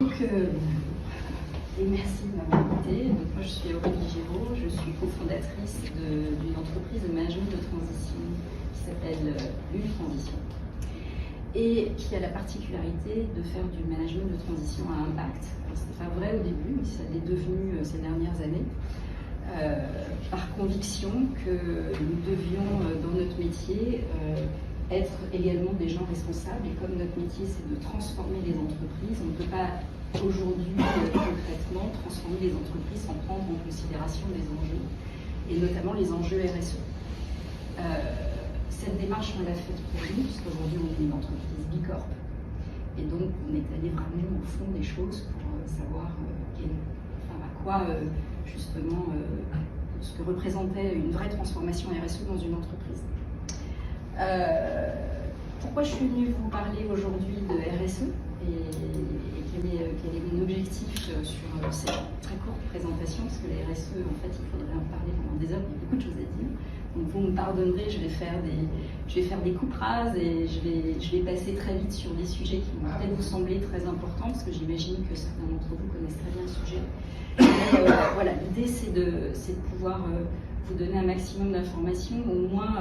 Et merci de m'avoir invitée. Donc, moi, je suis Aurélie Géraud, je suis cofondatrice d'une entreprise de management de transition qui s'appelle Une Transition et qui a la particularité de faire du management de transition à impact. Ce n'était pas vrai au début, mais ça l'est devenu ces dernières années, par conviction que nous devions, dans notre métier, être également des gens responsables. Et comme notre métier, c'est de transformer les entreprises, on ne peut pas aujourd'hui, concrètement, transformer les entreprises sans prendre en considération les enjeux, et notamment les enjeux RSE. Cette démarche, on l'a faite pour nous, puisqu'aujourd'hui, on est une entreprise Bicorp. Et donc, on est allé vraiment au fond des choses pour savoir à quoi, justement, ce que représentait une vraie transformation RSE dans une entreprise. Pourquoi je suis venue vous parler aujourd'hui de RSE et quel est mon objectif sur cette très courte présentation, parce que la RSE, en fait, il faudrait en parler pendant des heures, il y a beaucoup de choses à dire. Donc vous me pardonnerez, je vais faire des coupes rases et je vais passer très vite sur des sujets qui vont peut-être vous sembler très importants, parce que j'imagine que certains d'entre vous connaissent très bien le sujet. Voilà, l'idée c'est de pouvoir vous donner un maximum d'informations, au moins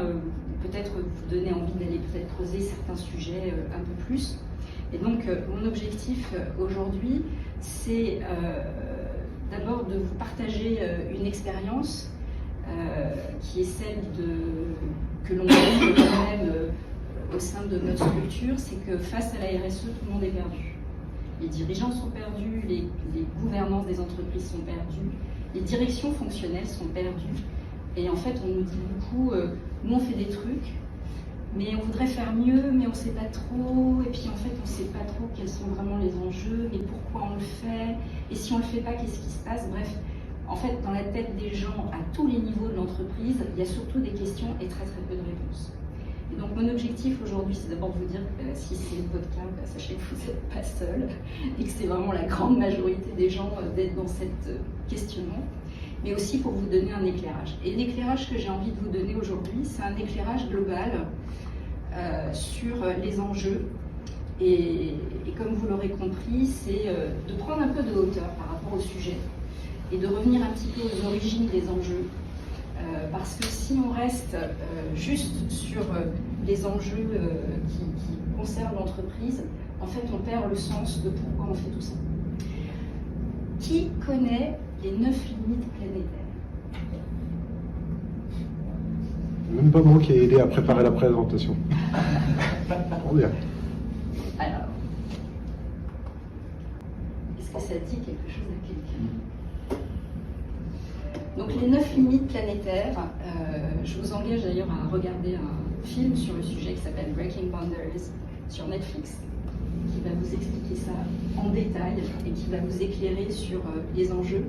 peut-être vous donner envie d'aller peut-être creuser certains sujets un peu plus. Et donc mon objectif aujourd'hui, c'est d'abord de vous partager une expérience qui est celle que l'on vit quand même au sein de notre structure. C'est que face à la RSE, tout le monde est perdu. Les dirigeants sont perdus, les gouvernances des entreprises sont perdues, les directions fonctionnelles sont perdues. Et en fait, on nous dit beaucoup, nous on fait des trucs, mais on voudrait faire mieux, mais on ne sait pas trop. Et puis en fait, on ne sait pas trop quels sont vraiment les enjeux, et pourquoi on le fait, et si on ne le fait pas, qu'est-ce qui se passe. Bref, en fait, dans la tête des gens, à tous les niveaux de l'entreprise, il y a surtout des questions et très très peu de réponses. Et donc mon objectif aujourd'hui, c'est d'abord de vous dire que si c'est votre cas, sachez que vous n'êtes pas seul, et que c'est vraiment la grande majorité des gens d'être dans cet questionnement, mais aussi pour vous donner un éclairage. Et l'éclairage que j'ai envie de vous donner aujourd'hui, c'est un éclairage global sur les enjeux. Et comme vous l'aurez compris, c'est de prendre un peu de hauteur par rapport au sujet, et de revenir un petit peu aux origines des enjeux. Parce que si on reste juste sur les enjeux qui concernent l'entreprise, en fait on perd le sens de pourquoi on fait tout ça. Qui connaît les 9 limites planétaires? Même pas moi qui ai aidé à préparer la présentation. Bien. Alors, est-ce que ça dit quelque chose à quelqu'un? Donc les 9 limites planétaires, je vous engage d'ailleurs à regarder un film sur le sujet qui s'appelle Breaking Boundaries sur Netflix, qui va vous expliquer ça en détail et qui va vous éclairer sur les enjeux.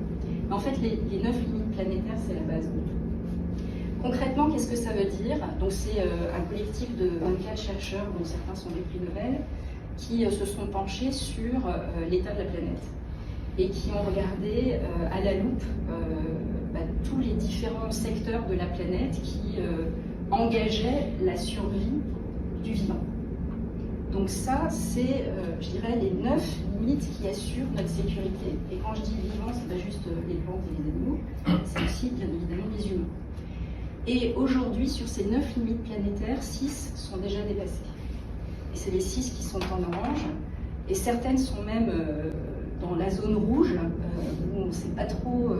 Mais en fait, les 9 limites planétaires, c'est la base de tout. Concrètement, qu'est-ce que ça veut dire? Donc c'est un collectif de 24 chercheurs, dont certains sont des prix Nobel, qui se sont penchés sur l'état de la planète et qui ont regardé à la loupe tous les différents secteurs de la planète qui engageaient la survie du vivant. Donc ça, c'est, je dirais, les 9 limites qui assurent notre sécurité. Et quand je dis vivant, c'est pas juste les plantes et les animaux, c'est aussi bien évidemment les humains. Et aujourd'hui, sur ces 9 limites planétaires, 6 sont déjà dépassées. Et c'est les 6 qui sont en orange, et certaines sont même dans la zone rouge, où on ne sait pas trop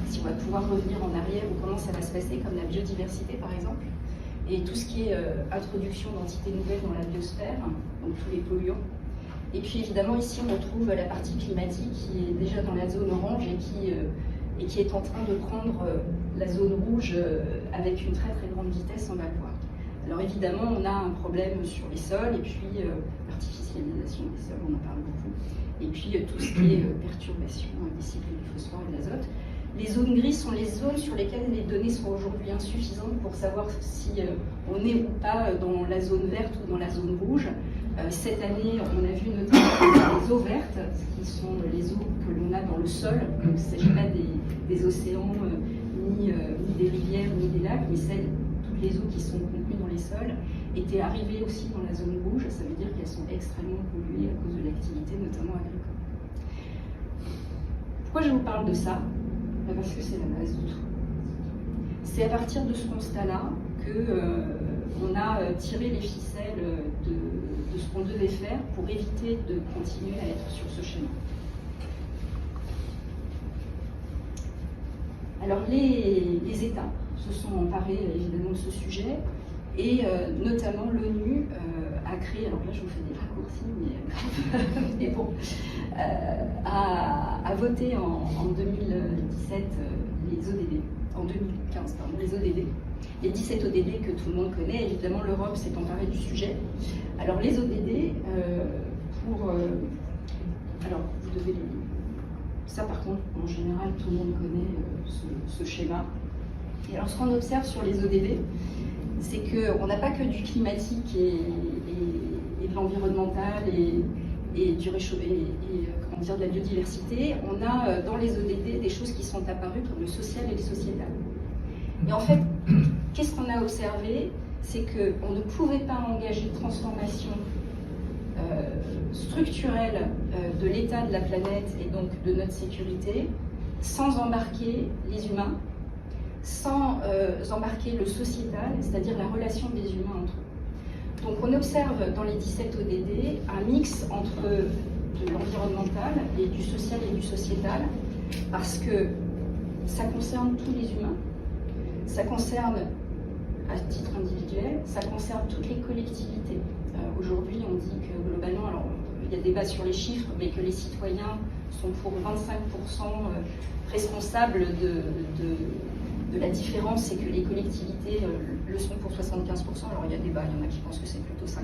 si on va pouvoir revenir en arrière ou comment ça va se passer, comme la biodiversité par exemple, et tout ce qui est introduction d'entités nouvelles dans la biosphère, donc tous les polluants. Et puis évidemment ici on retrouve la partie climatique qui est déjà dans la zone orange et qui est en train de prendre la zone rouge avec une très très grande vitesse, on va le voir. Alors évidemment on a un problème sur les sols, et puis l'artificialisation des sols, on en parle beaucoup. Et puis tout ce qui est perturbation des cycles du phosphore et de l'azote. Les zones grises sont les zones sur lesquelles les données sont aujourd'hui insuffisantes pour savoir si on est ou pas dans la zone verte ou dans la zone rouge. Cette année, on a vu notamment les eaux vertes, qui sont les eaux que l'on a dans le sol. Donc, il ne s'agit pas des océans, ni des rivières, ni des lacs, mais toutes les eaux qui sont contenues dans les sols étaient arrivées aussi dans la zone rouge. Ça veut dire qu'elles sont extrêmement polluées à cause de l'activité, notamment agricole. Pourquoi je vous parle de ça? Parce que c'est la base de tout. C'est à partir de ce constat-là qu'on a tiré les ficelles de ce qu'on devait faire pour éviter de continuer à être sur ce schéma. Alors les États se sont emparés évidemment de ce sujet et notamment l'ONU a créé, alors là je vous fais des raccourcis, mais bon, a voté en 2017 les ODD, en 2015 pardon, les ODD, les 17 ODD que tout le monde connaît. Évidemment l'Europe s'est emparée du sujet. Alors les ODD, alors vous devez ça par contre en général tout le monde connaît ce schéma. Et alors ce qu'on observe sur les ODD, c'est qu'on n'a pas que du climatique et de l'environnemental et du comment dire, de la biodiversité. On a dans les ODD des choses qui sont apparues comme le social et le sociétal. Et en fait, qu'est-ce qu'on a observé? C'est qu'on ne pouvait pas engager de transformation structurelle de l'état de la planète et donc de notre sécurité sans embarquer les humains, sans embarquer le sociétal, c'est-à-dire la relation des humains entre eux. Donc on observe dans les 17 ODD un mix entre de l'environnemental et du social et du sociétal, parce que ça concerne tous les humains, ça concerne à titre individuel, ça concerne toutes les collectivités. Aujourd'hui on dit que globalement, alors il y a débat sur les chiffres, mais que les citoyens sont pour 25% responsables de la différence et que les collectivités le sont pour 75%. Alors il y a débat, il y en a qui pensent que c'est plutôt 50-50.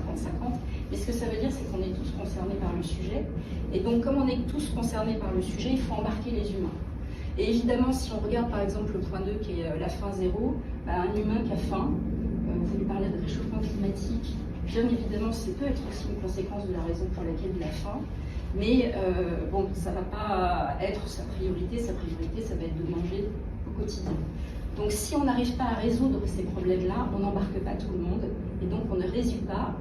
Mais ce que ça veut dire, c'est qu'on est tous concernés par le sujet. Et donc comme on est tous concernés par le sujet, il faut embarquer les humains. Et évidemment, si on regarde par exemple le point 2 qui est la faim zéro, un humain qui a faim, vous lui parlez de réchauffement climatique, bien évidemment, ça peut être aussi une conséquence de la raison pour laquelle il a faim. Mais bon, ça ne va pas être sa priorité ça va être de manger au quotidien. Donc si on n'arrive pas à résoudre ces problèmes-là, on n'embarque pas tout le monde, et donc on ne réussit pas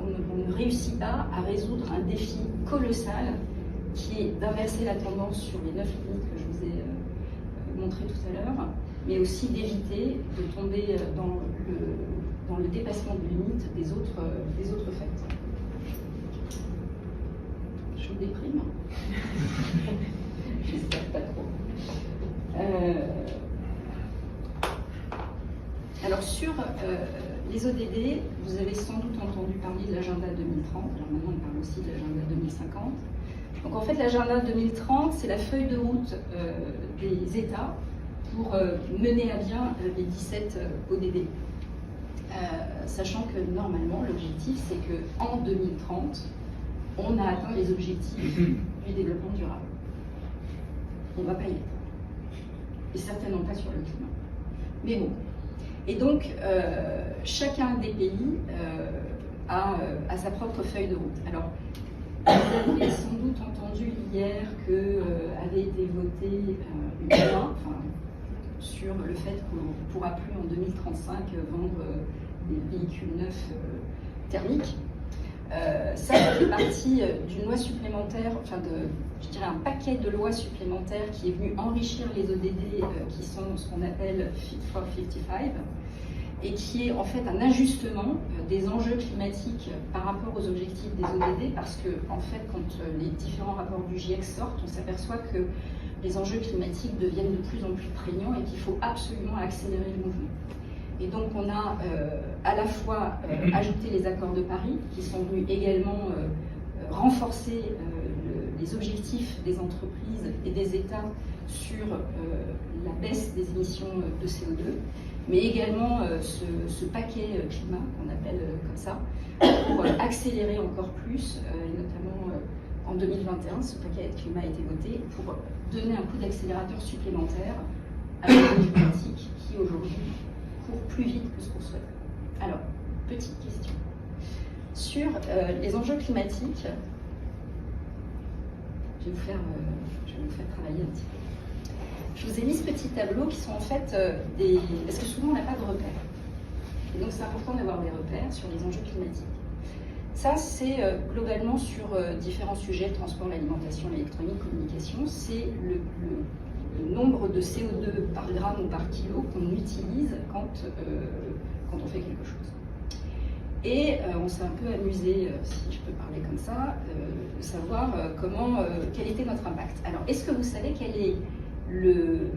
à résoudre un défi colossal qui est d'inverser la tendance sur les 9 limites que je vous ai montrées tout à l'heure, mais aussi d'éviter de tomber dans le dépassement de limite des autres facteurs. Je vous déprime. J'espère pas trop. Alors sur les ODD, vous avez sans doute entendu parler de l'agenda 2030. Alors maintenant on parle aussi de l'agenda 2050. Donc en fait l'agenda 2030, c'est la feuille de route des États pour mener à bien les 17 ODD. Sachant que normalement l'objectif c'est qu'en 2030, on a atteint les objectifs du développement durable. On ne va pas y être. Et certainement pas sur le climat. Mais bon. Et donc, chacun des pays a sa propre feuille de route. Alors, vous avez sans doute entendu hier qu'avait été votée une loi sur le fait qu'on ne pourra plus en 2035 vendre des véhicules neufs thermiques. Ça fait partie d'une loi supplémentaire, je dirais un paquet de lois supplémentaires qui est venu enrichir les ODD qui sont ce qu'on appelle Fit for 55 et qui est en fait un ajustement des enjeux climatiques par rapport aux objectifs des ODD, parce que en fait quand les différents rapports du GIEC sortent, on s'aperçoit que les enjeux climatiques deviennent de plus en plus prégnants et qu'il faut absolument accélérer le mouvement. Et donc on a à la fois ajouté les accords de Paris qui sont venus également renforcer les objectifs des entreprises et des États sur la baisse des émissions de CO2, mais également ce paquet climat qu'on appelle comme ça, pour accélérer encore plus, et notamment en 2021, ce paquet climat a été voté pour donner un coup d'accélérateur supplémentaire à l'économie climatique qui aujourd'hui court plus vite que ce qu'on souhaite. Alors, petite question. Sur les enjeux climatiques, je vais vous faire travailler un petit peu. Je vous ai mis ce petit tableau qui sont en fait parce que souvent on n'a pas de repères. Et donc c'est important d'avoir des repères sur les enjeux climatiques. Ça, c'est globalement sur différents sujets, le transport, l'alimentation, l'électronique, communication, c'est le nombre de CO2 par gramme ou par kilo qu'on utilise quand on fait quelque chose. Et on s'est un peu amusé, si je peux parler comme ça, de savoir quel était notre impact. Alors, est-ce que vous savez quel est le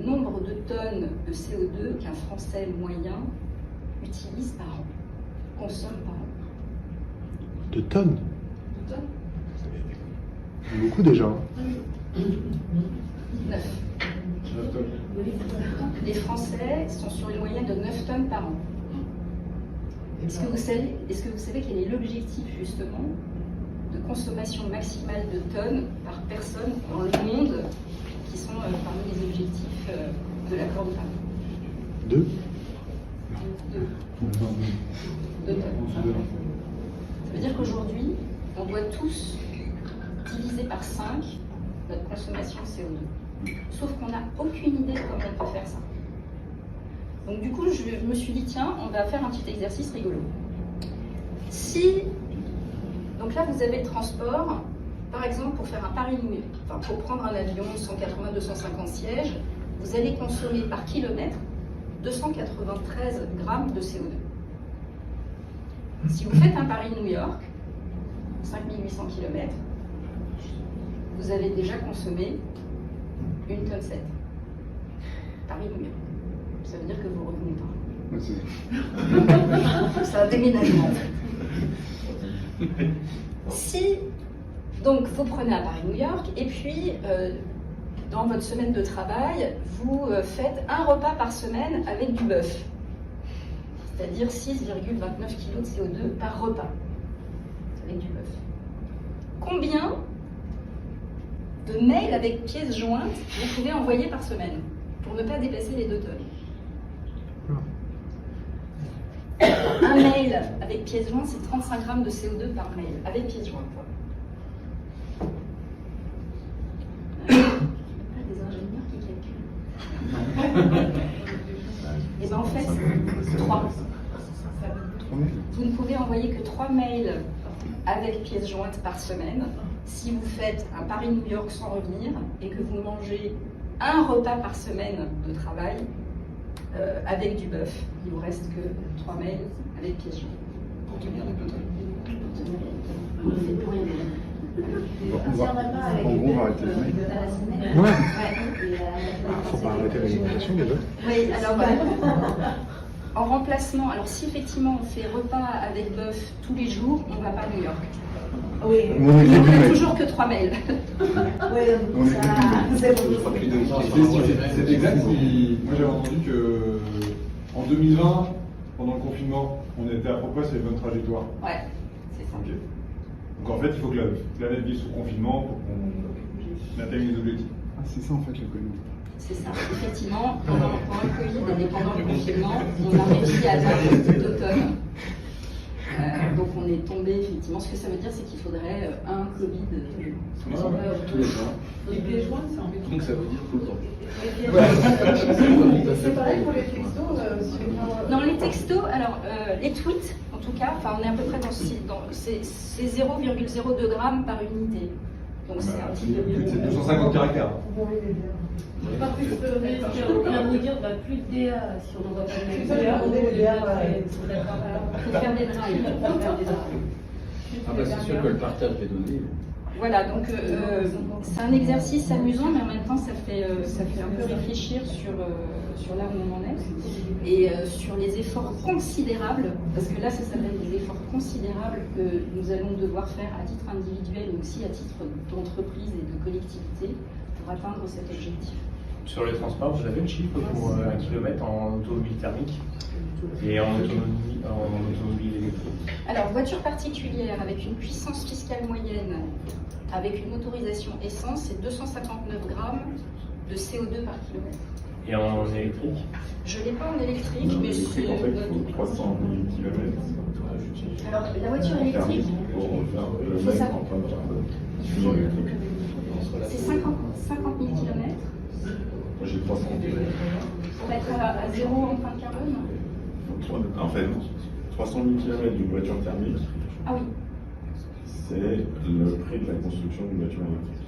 nombre de tonnes de CO2 qu'un Français moyen utilise par an, consomme par an? De tonnes? De tonnes? Beaucoup déjà. 9. Les Français sont sur une moyenne de 9 tonnes par an. Est-ce que vous savez quel est l'objectif justement de consommation maximale de tonnes par personne dans le monde qui sont parmi les objectifs de l'accord de Paris? 2. 2 tonnes. Ça veut dire qu'aujourd'hui, on doit tous diviser par 5 notre consommation de CO2. Sauf qu'on n'a aucune idée de comment on peut faire ça. Donc du coup, je me suis dit, tiens, on va faire un petit exercice rigolo. Donc là, vous avez le transport, par exemple, pour faire un Paris-New York, enfin, pour prendre un avion 180-250 sièges, vous allez consommer par kilomètre 293 grammes de CO2. Si vous faites un Paris-New York, 5800 km, vous avez déjà consommé 1,7 tonne. Paris-New York. Ça veut dire que vous revenez pas. C'est un déménagement. Donc vous prenez un Paris-New York et puis dans votre semaine de travail, vous faites un repas par semaine avec du bœuf. C'est-à-dire 6,29 kg de CO2 par repas avec du bœuf. Combien de mails avec pièces jointes vous pouvez envoyer par semaine pour ne pas dépasser les 2 tonnes? Un mail avec pièces jointes, c'est 35 grammes de CO2 par mail, avec pièces jointes. Des ingénieurs qui calculent. Et bien en fait, 3. Vous ne pouvez envoyer que 3 mails avec pièces jointes par semaine si vous faites un Paris-New York sans revenir et que vous mangez un repas par semaine de travail avec du bœuf. Il vous reste que 3 mails avec pièces jointes. Pour tenir les 2 tonnes. En gros, on va arrêter le mail. Ouais. Faut pas arrêter l'alimentation déjà. Oui, alors en remplacement, alors si effectivement on fait repas avec bœuf tous les jours, on ne va pas à New York. Oui. On n'a toujours que 3 mails. Oui, c'est exact. Moi j'avais entendu que en 2020, pendant le confinement, on était à peu près sur les bonnes trajectoires. Ouais, c'est ça. Okay. Donc en fait, il faut que la planète vive sous confinement pour qu'on atteigne les objectifs. Ah, c'est ça en fait le Covid. C'est ça. Effectivement, pendant le Covid et pendant le confinement, on a réussi à atteindre 2 tonnes. Donc on est tombé effectivement. Ce que ça veut dire, c'est qu'il faudrait un Covid Tous les jours. Donc ça veut dire tout le temps. C'est pareil pour les textos. Dans les textos, alors les tweets, en tout cas, enfin on est à peu près c'est 0,02 grammes par unité. Donc c'est un petit peu mieux. C'est 250 caractères. Pas plus de rien vous dire, plus de DA si on n'envoie pas de C'est ça, on est les DA, Il faut faire des drives. Ah bah c'est sûr que le partage des données. Voilà, donc c'est un exercice amusant, mais en même temps ça fait un peu réfléchir sur là où on en est et sur les efforts considérables, parce que là ça s'appelle des efforts considérables que nous allons devoir faire à titre individuel, mais aussi à titre d'entreprise et de collectivité pour atteindre cet objectif. Sur les transports, vous avez le chiffre pour 1 km en automobile thermique et en automobile électrique? Alors, voiture particulière avec une puissance fiscale moyenne, avec une motorisation essence, c'est 259 grammes de CO2 par kilomètre. Et en électrique? Je ne l'ai pas en électrique, mais c'est... En fait, il faut 300 000 km. Alors, la voiture électrique, il faut ça. C'est 50 000 km Moi j'ai 300 km. pour être à 0 empreinte carbone. En fait, 300 000 km d'une voiture thermique, Ah oui. c'est le prix de la construction d'une voiture électrique.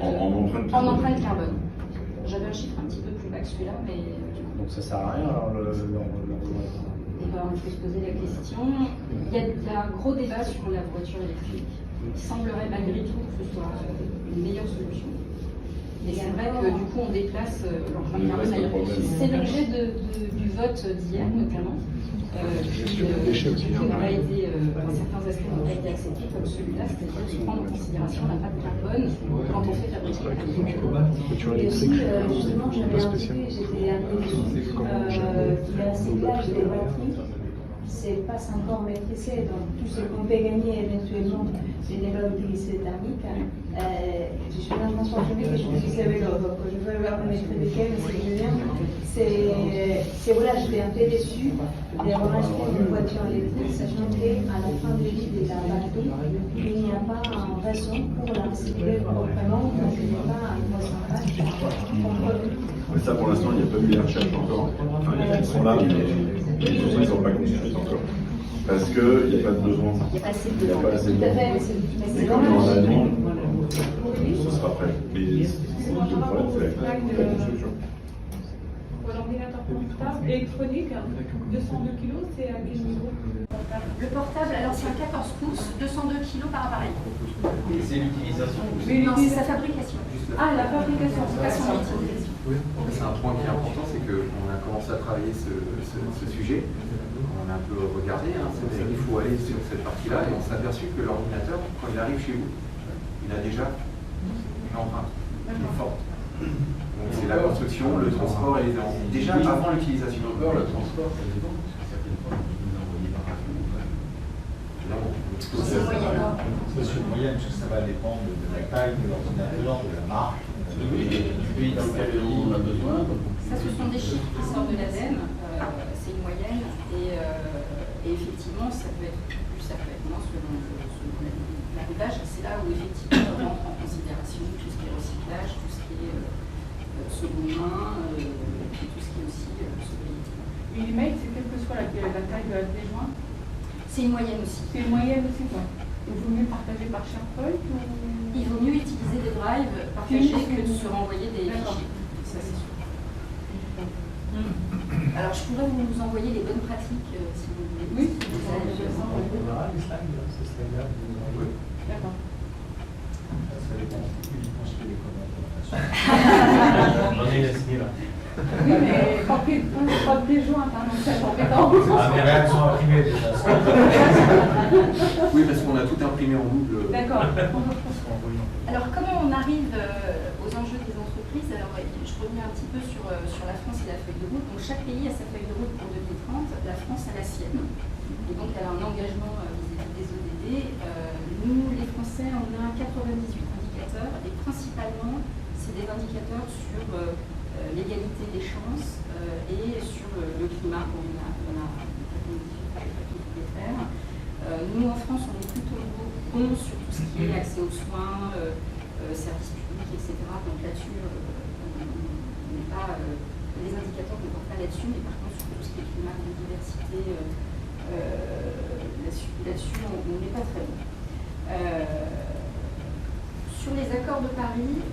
En empreinte En empreinte carbone. J'avais un chiffre un petit peu plus bas que celui-là, mais Donc ça sert à rien alors on peut se poser la question. Il y a un gros débat sur la voiture électrique. Il semblerait malgré tout que ce soit une meilleure solution. Et c'est vrai que du coup on déplace l'empreinte carbone à réfléchir. C'est l'objet du vote d'hier notamment. Qui n'a pas été, dans certains aspects, n'a pas été accepté comme celui-là, c'est-à-dire de prendre en considération l'impact carbone quand on fait fabriquer la Voiture Et aussi, électrique, justement, pas j'avais spécial. indiqué, j'étais arrivée qu'il y a un cyclage des batteries, c'est pas encore maîtrisé, donc tout ce qu'on peut gagner éventuellement, je n'ai pas utilisé thermique. Je suis dans le transport public et je suis à vélo, donc je peux avoir une électrique, mais c'est bien. C'est voilà, j'étais un peu déçue d'avoir acheté une voiture électrique, sachant qu'à la fin de vie de la batterie, il n'y a pas une raison pour la recycler autrement, donc il n'y a pas un pourcentage qu'on produit. Mais ça, pour l'instant, il n'y a pas eu les recherches encore. Enfin, ils sont là, mais ils ne sont pas construits encore. Parce qu'il n'y a pas de besoin. Il n'y a pas assez de Il n'y a pas assez de Tout à besoin. fait, mais c'est Et quand on en a dommage. demande, ce sera prêt. Mais le problème, c'est la construction. Pour l'ordinateur portable électronique, 202 kg, c'est à quel niveau? Le portable, alors c'est un 14 pouces, 202 kg par appareil. C'est l'utilisation. Non, c'est sa fabrication. Ah, la fabrication, C'est pas son utilisation. C'est un point qui est important, c'est qu'on a commencé à travailler ce sujet. On a un peu regardé, c'est-à-dire qu'il faut aller sur cette partie-là et on s'est aperçu que l'ordinateur, quand il arrive chez vous, il a déjà une empreinte, une forte. Donc c'est la construction, le transport et déjà avant l'utilisation. Encore le transport, ça dépend. Certaines fois, vous nous envoyez par avion. C'est moyen. C'est une moyenne, parce que ça va dépendre de la taille de l'ordinateur, de la marque. Du pays dans lequel on a besoin. Ça, ce sont des chiffres qui sortent de l'ADEME, c'est une moyenne, et effectivement, ça peut être plus, ça peut être moins selon l'arrivage. C'est là où effectivement on rentre en considération tout ce qui est recyclage, tout ce qui est seconde main, et tout ce qui est aussi sobriété. Millimètre, c'est quelle que soit la taille de la clé jointe. C'est une moyenne aussi. C'est une moyenne aussi, quoi. Il vaut mieux partager par SharePoint ou... Il vaut mieux utiliser des drives partagés que de se renvoyer des D'accord. fichiers. Ça, c'est sûr. Alors, je pourrais vous envoyer les bonnes pratiques si vous voulez. Oui. Si vous avez besoin. On verra les slides, ces slides-là. D'accord. Ça dépend uniquement ce que les commentaires. On est assigné là. Oui, mais pas de clé jointe, hein, donc c'est embêtant. Ah, mais elles sont imprimées déjà. Oui, parce qu'on a tout imprimé en double. D'accord. Alors, comment on arrive aux enjeux des entreprises? Alors, je reviens un petit peu sur la France et la feuille de route. Donc, chaque pays a sa feuille de route pour 2030. La France a la sienne. Et donc, elle a un engagement vis-à-vis des ODD. Nous, les Français, on a 98 indicateurs. Et principalement, c'est des indicateurs sur l'égalité des chances et sur le climat. Bon, il y en a toutes les faire. Nous, en France, on est plutôt bon sur tout ce qui est accès aux soins, services publics, etc. Donc là-dessus, on n'est pas, les indicateurs ne portent pas là-dessus, mais par contre, sur tout ce qui est climat, biodiversité, là-dessus, on n'est pas très bon. Sur les accords de Paris,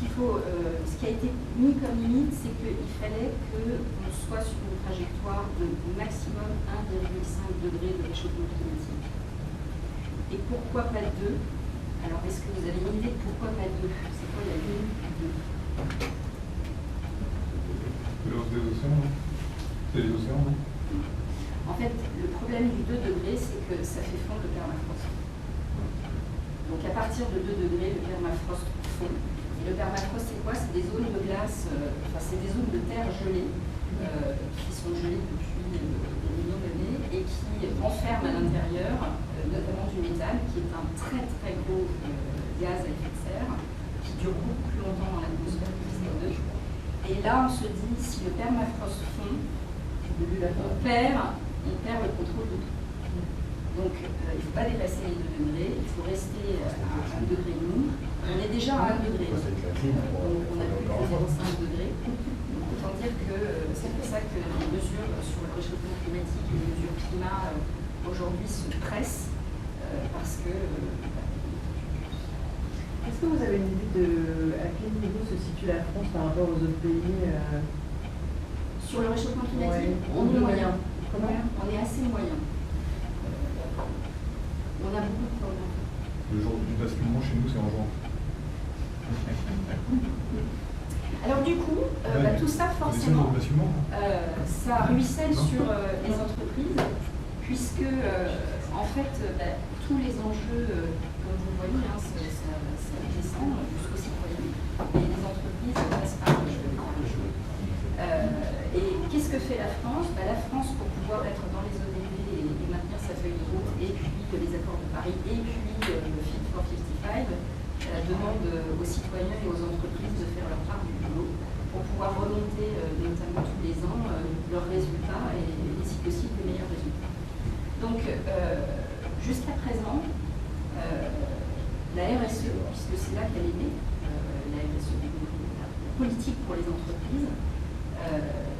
ce qui a été mis comme limite, c'est qu'il fallait qu'on soit sur une trajectoire de maximum 1,5 degré de réchauffement climatique. Et pourquoi pas 2? Alors, est-ce que vous avez une idée de pourquoi pas 2? C'est quoi la limite du 2? C'est l'hausse des océans, non? C'est les océans, non? En fait, le problème du 2 degrés, c'est que ça fait fondre le permafrost. Donc, à partir de 2 degrés, le permafrost fond. Et le permafrost, c'est quoi? C'est des zones de glace, c'est des zones de terre gelées, qui sont gelées depuis des millions d'années et qui renferment à l'intérieur notamment du méthane, qui est un très très gros gaz à effet de serre, qui dure beaucoup plus longtemps dans l'atmosphère que le CO2. Et là, on se dit, si le permafrost fond, on perd le contrôle de tout. Donc, il ne faut pas dépasser les 2 degrés, il faut rester à 1 degré nous. On est déjà à 1 degré, donc on a plus que 0,5 degrés. Donc, autant dire que c'est pour ça que les mesures sur le réchauffement climatique et les mesures climat aujourd'hui se pressent, parce que Est-ce que vous avez une idée de à quel niveau se situe la France par rapport aux autres pays Sur le réchauffement climatique, Ouais. on est moyen. Comment? On est assez moyen. On a beaucoup de problèmes. Le jour du basculement chez nous, c'est en juin. Alors du coup, tout ça forcément, ça ruisselle sur les entreprises, puisque en fait, tous les enjeux, comme vous le voyez, ça descend jusqu'aux citoyens, et les entreprises passent par le jeu. Et qu'est-ce que fait la France? La France, pour pouvoir être dans les ODD et maintenir sa feuille de route, et puis les accords de Paris, et puis le Fit for 55, demande aux citoyens et aux entreprises de faire leur part du boulot pour pouvoir remonter, notamment tous les ans, leurs résultats et si possible les meilleurs résultats. Donc, jusqu'à présent, la RSE, puisque c'est là qu'elle est née, la RSE, la politique pour les entreprises,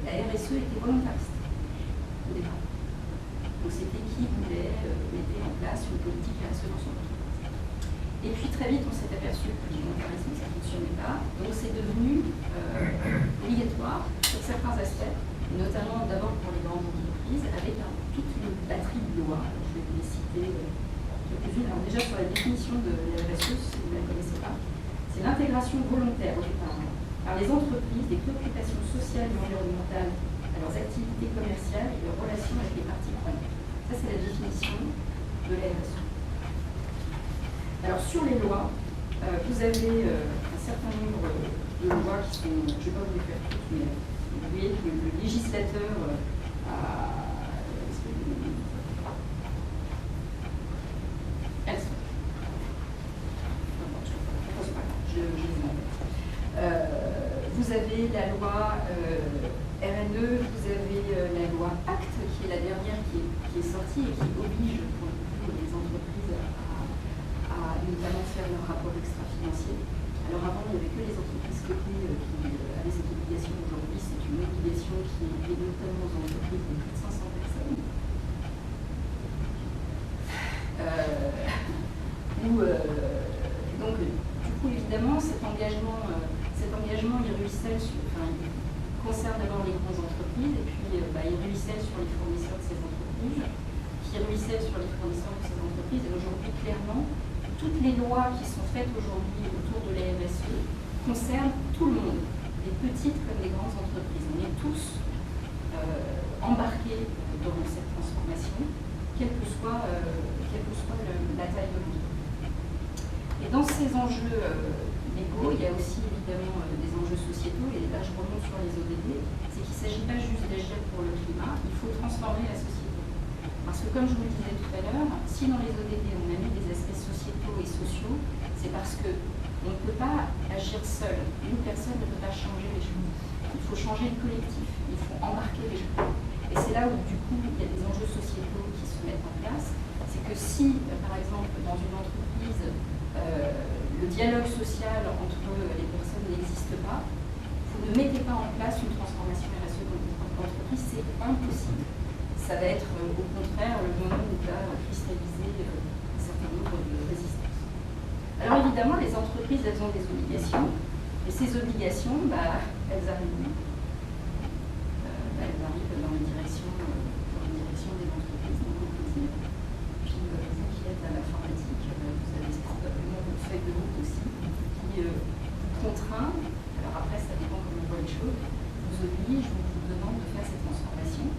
la RSE était volontariste au départ. Donc c'était qui voulait mettre en place une politique RSE dans son entreprise. Et puis très vite on s'est aperçu que le volontarisme ça ne fonctionnait pas, donc c'est devenu obligatoire sur certains aspects, et notamment d'abord pour les grandes entreprises, avec toute une batterie de lois. Je vais vous les citer quelques-unes. Alors déjà sur la définition de la RSE, si vous ne la connaissez pas, c'est l'intégration volontaire au départ par les entreprises des préoccupations sociales et environnementales à leurs activités commerciales et leurs relations avec les parties prenantes. Ça, c'est la définition de la RSE. Alors, sur les lois, vous avez un certain nombre de lois qui sont, je ne vais pas vous les faire toutes, mais vous voyez que le législateur a. Elles sont. Je les ai en tête. Vous avez la loi RNE, vous avez la loi Pacte, qui est la dernière qui est sortie et qui oblige pour les entreprises à notamment faire leur rapport extra-financier. Alors avant, il n'y avait que les entreprises cotées qui avaient cette obligation. Aujourd'hui, c'est une obligation qui est notamment aux entreprises de plus de 500 personnes. Donc, du coup, évidemment, cet engagement il ruisselle il concerne d'abord les grandes entreprises et puis il ruisselle sur les fournisseurs de ces entreprises, qui ruisselle sur les fournisseurs de ces entreprises. Et aujourd'hui, clairement, toutes les lois qui sont faites aujourd'hui autour de la RSE concernent tout le monde, les petites comme les grandes entreprises. On est tous embarqués dans cette transformation, quelle que soit la taille de l'entreprise. Et dans ces enjeux légaux, il y a aussi évidemment des enjeux sociétaux, et là je remonte sur les ODD, c'est qu'il ne s'agit pas juste d'agir pour le climat, il faut transformer la société. Parce que comme je vous le disais tout à l'heure, si dans les ODD on a mis des aspects sociétaux et sociaux, c'est parce qu'on ne peut pas agir seul. Une personne ne peut pas changer les choses. Il faut changer le collectif, il faut embarquer les gens. Et c'est là où du coup il y a des enjeux sociétaux qui se mettent en place. C'est que si, par exemple, dans une entreprise, le dialogue social entre les personnes n'existe pas, vous ne mettez pas en place une transformation RSE dans votre entreprise, c'est impossible. Ça va être au contraire le moment où va cristalliser un certain nombre de résistances. Alors évidemment, les entreprises, elles ont des obligations, et ces obligations, elles arrivent. Elles arrivent dans la direction des entreprises, donc au quotidien. Puis vous qui êtes à l'informatique, vous avez probablement une feuille de route aussi qui vous contraint. Alors après, ça dépend comment on voit les choses, vous oblige, vous demande de faire cette transformation.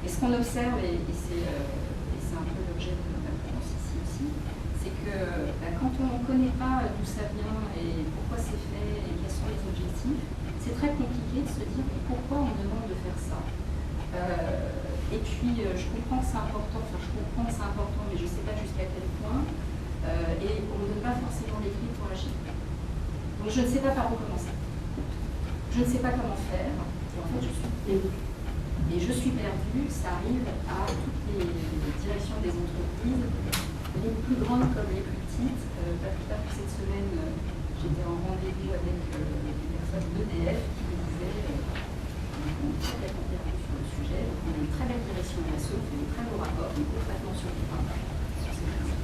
Et ce qu'on observe, et c'est un peu l'objet de notre conférence ici aussi, c'est que quand on ne connaît pas d'où ça vient et pourquoi c'est fait et quels sont les objectifs, c'est très compliqué de se dire pourquoi on demande de faire ça. Et puis je comprends que c'est important, mais je ne sais pas jusqu'à quel point, et on ne donne pas forcément les clés pour agir. Donc je ne sais pas par où commencer. Je ne sais pas comment faire, et en fait je suis perdue. Et je suis perdue, ça arrive à toutes les directions des entreprises, les plus grandes comme les plus petites. Pas plus tard que cette semaine, j'étais en rendez-vous avec des personnes d'EDF qui me disaient on est complètement perdu sur le sujet, on a une très belle direction RSE, on fait des très beaux rapports, mais concrètement sur le terrain, sur ces principes.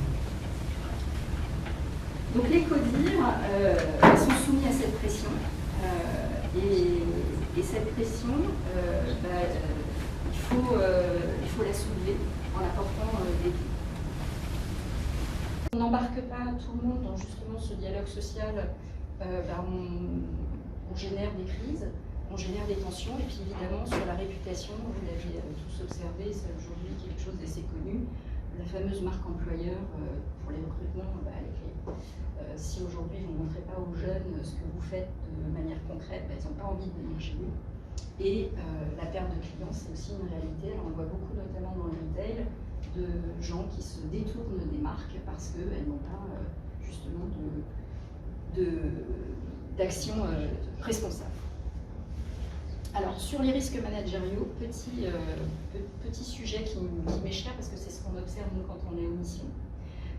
Donc les CODIR sont soumis à cette pression et cette pression, il faut la soulever en apportant des clés. On n'embarque pas tout le monde dans justement ce dialogue social, on génère des crises, on génère des tensions et puis évidemment sur la réputation, vous l'avez tous observé, c'est aujourd'hui quelque chose d'assez connu. La fameuse marque employeur pour les recrutements, elle est clé. Si aujourd'hui vous ne montrez pas aux jeunes ce que vous faites de manière concrète, ils n'ont pas envie de venir chez vous. Et la perte de clients, c'est aussi une réalité. Alors, on voit beaucoup, notamment dans le retail, de gens qui se détournent des marques parce qu'elles n'ont pas justement d'action responsable. Alors, sur les risques managériaux, petit sujet qui m'est cher parce que c'est ce qu'on observe nous quand on est en mission,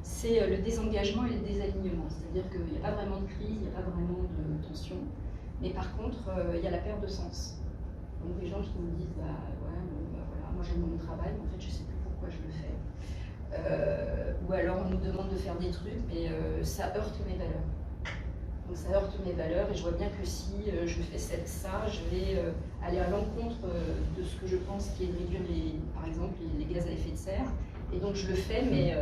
c'est le désengagement et le désalignement. C'est-à-dire qu'il n'y a pas vraiment de crise, il n'y a pas vraiment de tension, mais par contre, il y a la perte de sens. Donc des gens qui nous disent, voilà, moi j'aime mon travail, mais en fait je ne sais plus pourquoi je le fais. Ou alors on nous demande de faire des trucs, mais ça heurte mes valeurs. Donc ça heurte mes valeurs et je vois bien que si je fais ça, je vais aller à l'encontre de ce que je pense qui est de réduire par exemple les gaz à effet de serre. Et donc je le fais, mais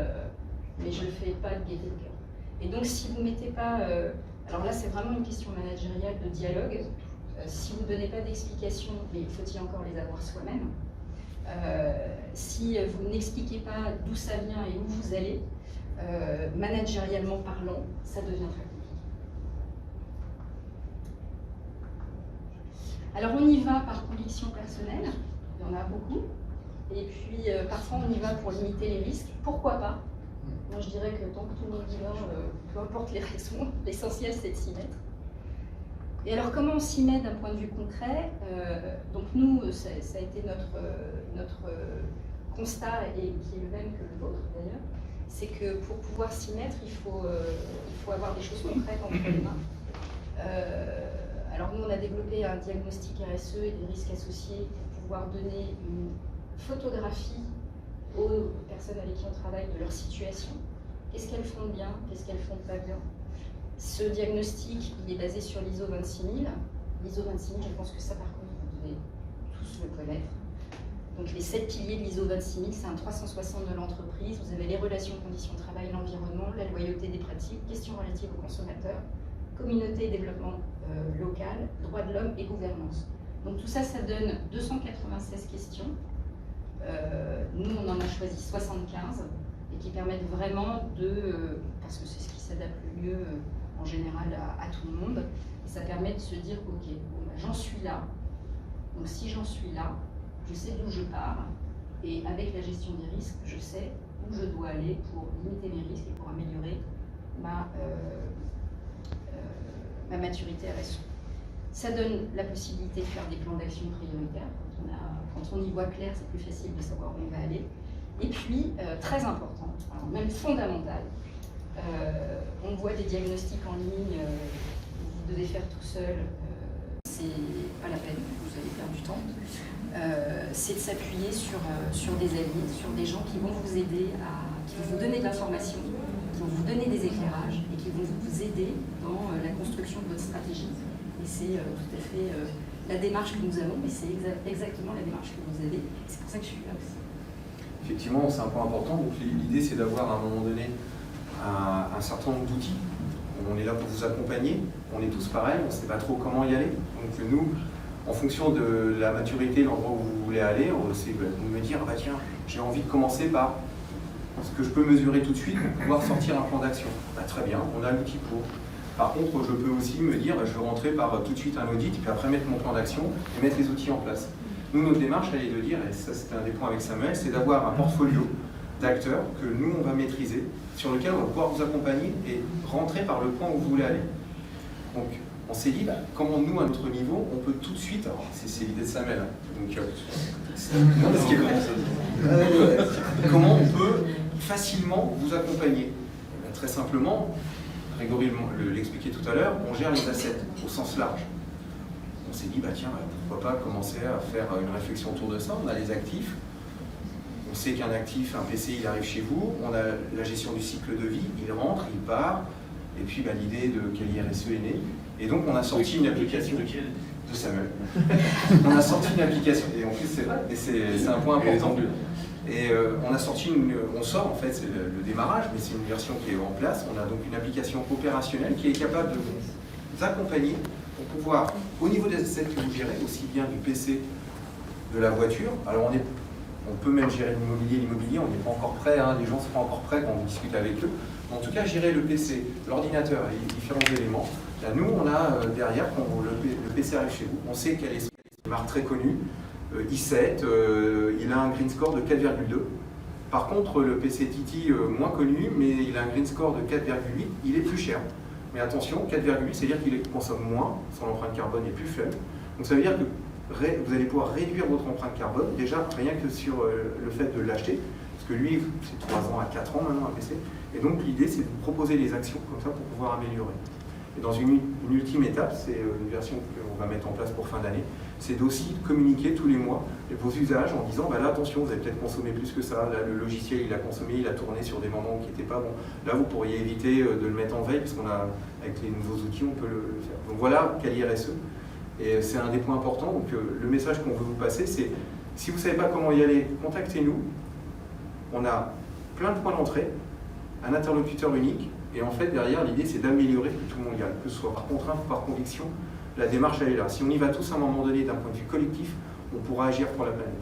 je ne le fais pas de gaieté de cœur. Et donc si vous ne mettez pas... alors là c'est vraiment une question managériale de dialogue. Si vous ne donnez pas d'explications, mais faut-il encore les avoir soi-même, si vous n'expliquez pas d'où ça vient et où vous allez, managérialement parlant, ça devient très compliqué. Alors on y va par conviction personnelle, il y en a beaucoup, et puis parfois on y va pour limiter les risques, pourquoi pas? Moi je dirais que tant que tout le monde y va, peu importe les raisons, l'essentiel c'est de s'y mettre. Et alors, comment on s'y met d'un point de vue concret? Donc nous, ça a été notre constat, et qui est le même que le vôtre d'ailleurs, c'est que pour pouvoir s'y mettre, il faut avoir des choses concrètes entre les mains. Alors nous, on a développé un diagnostic RSE et des risques associés pour pouvoir donner une photographie aux personnes avec qui on travaille de leur situation. Qu'est-ce qu'elles font bien? Qu'est-ce qu'elles font pas bien? Ce diagnostic, il est basé sur l'ISO 26000. L'ISO 26000, je pense que ça, par contre, vous devez tous le connaître. Donc les 7 piliers de l'ISO 26000, c'est un 360 de l'entreprise. Vous avez les relations, conditions de travail, l'environnement, la loyauté des pratiques, questions relatives aux consommateurs, communauté et développement local, droits de l'homme et gouvernance. Donc tout ça, ça donne 296 questions. Nous, on en a choisi 75 et qui permettent vraiment parce que c'est ce qui s'adapte le mieux en général à tout le monde, et ça permet de se dire, ok, bon, j'en suis là, donc si j'en suis là, je sais d'où je pars, et avec la gestion des risques, je sais où je dois aller pour limiter mes risques et pour améliorer ma maturité RSE. Ça donne la possibilité de faire des plans d'action prioritaires. Quand on y voit clair, c'est plus facile de savoir où on va aller. Et puis, très important, alors même fondamental, on voit des diagnostics en ligne, vous devez faire tout seul, c'est pas la peine, vous allez perdre du temps. C'est de s'appuyer sur des alliés, sur des gens qui vont vous aider, qui vont vous donner de l'information, qui vont vous donner des éclairages et qui vont vous aider dans la construction de votre stratégie. Et c'est tout à fait la démarche que nous avons, et c'est exactement la démarche que vous avez. C'est pour ça que je suis là aussi. Effectivement, c'est un point important. Donc l'idée, c'est d'avoir à un moment donné un certain nombre d'outils. On est là pour vous accompagner. On est tous pareils, on ne sait pas trop comment y aller. Donc nous, en fonction de la maturité, l'endroit où vous voulez aller, c'est de me dire, bah tiens, j'ai envie de commencer par ce que je peux mesurer tout de suite pour pouvoir sortir un plan d'action. Bah, très bien, on a l'outil pour. Par contre, je peux aussi me dire, je veux rentrer par tout de suite un audit, puis après mettre mon plan d'action et mettre les outils en place. Nous, notre démarche, elle est de dire, et ça c'était un des points avec Samuel, c'est d'avoir un portfolio d'acteurs que nous, on va maîtriser, sur lequel on va pouvoir vous accompagner et rentrer par le point où vous voulez aller. Donc, on s'est dit, comment nous, à notre niveau, on peut tout de suite, alors c'est l'idée de Samuel, donc, comment on peut facilement vous accompagner? Très simplement, Grégory l'expliquait tout à l'heure, on gère les assets au sens large. On s'est dit, tiens, pourquoi pas commencer à faire une réflexion autour de ça. On a les actifs, on sait qu'un actif, un PC, il arrive chez vous, on a la gestion du cycle de vie, il rentre, il part, Et puis l'idée de Kali RSE est née. Et donc on a sorti une application de Samuel. On a sorti une application, et en plus c'est vrai, et c'est un point important. Et on sort en fait, c'est le démarrage, mais c'est une version qui est en place. On a donc une application opérationnelle qui est capable de vous accompagner pour pouvoir, au niveau des assets que vous gérez, aussi bien du PC, de la voiture. Alors on peut même gérer l'immobilier, on n'est pas encore prêt, hein, les gens ne sont pas encore prêts quand on discute avec eux. Mais en tout cas, gérer le PC, l'ordinateur et les différents éléments. Là, nous, on a derrière, quand le PC arrive chez vous, on sait qu'elle est une marque très connue, i7, il a un green score de 4,2. Par contre, le PC Titi, moins connu, mais il a un green score de 4,8, il est plus cher. Mais attention, 4,8, c'est-à-dire qu'il consomme moins, son empreinte carbone est plus faible. Donc ça veut dire que vous allez pouvoir réduire votre empreinte carbone, déjà rien que sur le fait de l'acheter, parce que lui, c'est 3 ans à 4 ans maintenant un PC, et donc l'idée c'est de vous proposer des actions comme ça pour pouvoir améliorer. Et dans une ultime étape, c'est une version qu'on va mettre en place pour fin d'année, c'est d'aussi communiquer tous les mois vos usages en disant, là attention, vous avez peut-être consommé plus que ça, là le logiciel il a consommé, il a tourné sur des moments qui n'étaient pas bons, là vous pourriez éviter de le mettre en veille, parce qu'on a, avec les nouveaux outils, on peut le faire. Donc voilà, Kali RSE. Et c'est un des points importants, donc le message qu'on veut vous passer, c'est si vous ne savez pas comment y aller, contactez-nous. On a plein de points d'entrée, un interlocuteur unique, et en fait derrière l'idée c'est d'améliorer que tout le monde y aille, que ce soit par contrainte ou par conviction, la démarche elle est là. Si on y va tous à un moment donné d'un point de vue collectif, on pourra agir pour la planète.